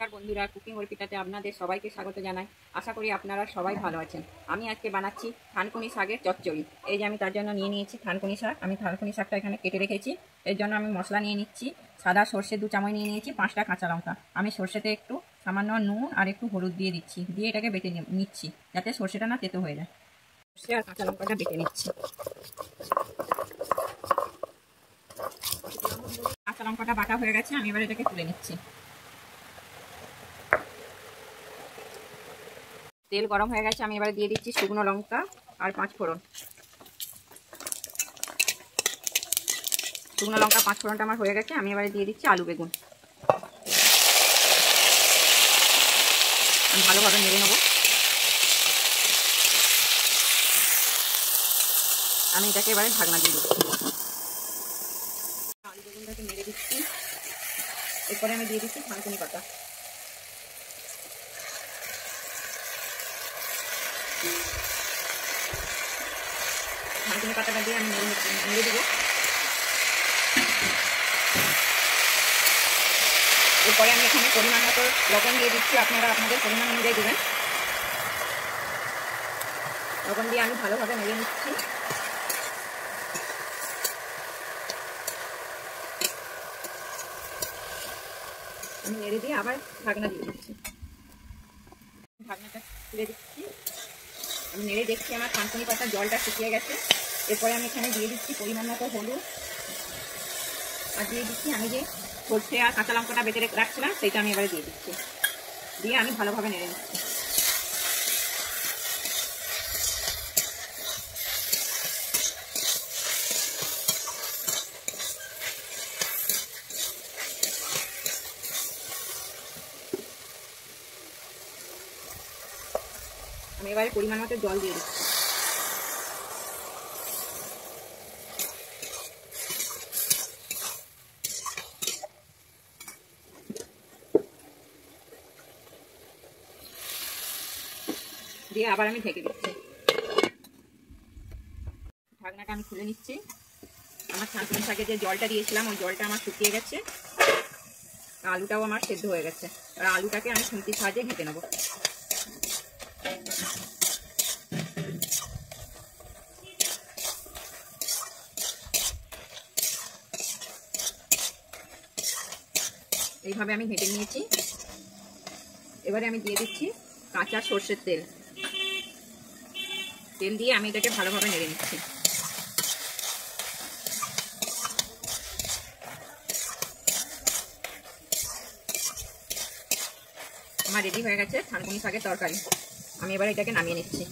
নমস্কার বন্ধুরা, কুকিং অর্পিতাতে আপনাদের সবাইকে স্বাগত জানাই। আশা করি আপনারা সবাই ভালো আছেন। আমি আজকে বানাচ্ছি থানকুনি শাকের চচ্চড়ি। এই যে আমি তার জন্য নিয়ে নিয়েছি থানকুনি শাক। আমি থানকুনি শাকটা এখানে কেটে রেখেছি। এর জন্য আমি মশলা নিয়ে নিচ্ছি। সাদা সর্ষে 2 চামচ নিয়ে নিয়েছি, 5টা কাঁচা লঙ্কা। আমি সর্ষেতে একটু সামান্য নুন আর একটু হলুদ দিয়ে দিচ্ছি, দিয়ে এটাকে বেটে নিচ্ছি যাতে সর্ষেটা না তেতো হয়ে যায়। সর্ষে আর কাঁচা লঙ্কাটা বেটে নিচ্ছি। কাঁচা লঙ্কাটা বাটা হয়ে গেছে, আমি এবার এটাকে তুলে নিচ্ছি। তেল গরম হয়ে গেছে, আমি এবারে দিয়ে দিচ্ছি শুকনো লঙ্কা আর 5 ফোড়ন। শুকনো লঙ্কা 5 ফোড়নটা আমার হয়ে গেছে, আমি এবারে দিয়ে দিচ্ছি আলু বেগুন। আমি ভালোভাবে নেড়ে নেবো। আমি এটাকে এবারে ঢাকনা দিয়ে দিচ্ছি। আলু বেগুনটাকে নেড়ে দিচ্ছি। এরপরে আমি দিয়ে দিচ্ছি থানকুনি পাতা। থানকুনি পাতাটা দিয়ে আমি নেড়ে দেবো। এরপরে আমি এখানে পরিমাণ মতো লবণ দিয়ে দিচ্ছি, আপনারা আপনাদের পরিমাণ অনুযায়ী দেবেন। লবণ দিয়ে আমি ভালোভাবে নেড়ে নিচ্ছি। আমি নেড়ে দিয়ে আবার ঢাকনা দিয়ে দিচ্ছি। ঢাকনাটা খুলে দিচ্ছি। আমি নেড়ে দেখছি আমার থানকুনি পাতার জলটা শুকিয়ে গেছে। এরপরে আমি এখানে দিয়ে দিচ্ছি পরিমাণ মতো হলুদ, আর দিয়ে দিচ্ছি আমি যে সর্ষে আর কাঁচা লঙ্কাটা বেটে রাখছিলাম সেইটা আমি এবারে দিয়ে দিচ্ছি। দিয়ে আমি ভালোভাবে নেড়ে নিচ্ছি। আমি এবারে পরিমাণ মতো জল দিয়ে দিচ্ছি। দিয়ে আবার আমি ঢেকে দিচ্ছি। ঢাকনাটা আমি খুলে নিচ্ছি। আমার থানকুনি শাকে যে জলটা দিয়েছিলাম ওই জলটা আমার শুকিয়ে গেছে। আলুটাও আমার সেদ্ধ হয়ে গেছে। আর আলুটাকে আমি খুন্তির সাহায্যে ঘেঁটে নেবো। এইভাবে আমি ঘেঁটে নিয়েছি। এবারে আমি দিয়ে দিচ্ছি কাঁচা সর্ষের তেল। তেল দিয়ে আমি এটাকে ভালোভাবে নেড়ে নিচ্ছি। আমার রেডি হয়ে গেছে থানকুনি শাকের তরকারি। আমি এবার এটাকে নামিয়ে নিচ্ছি।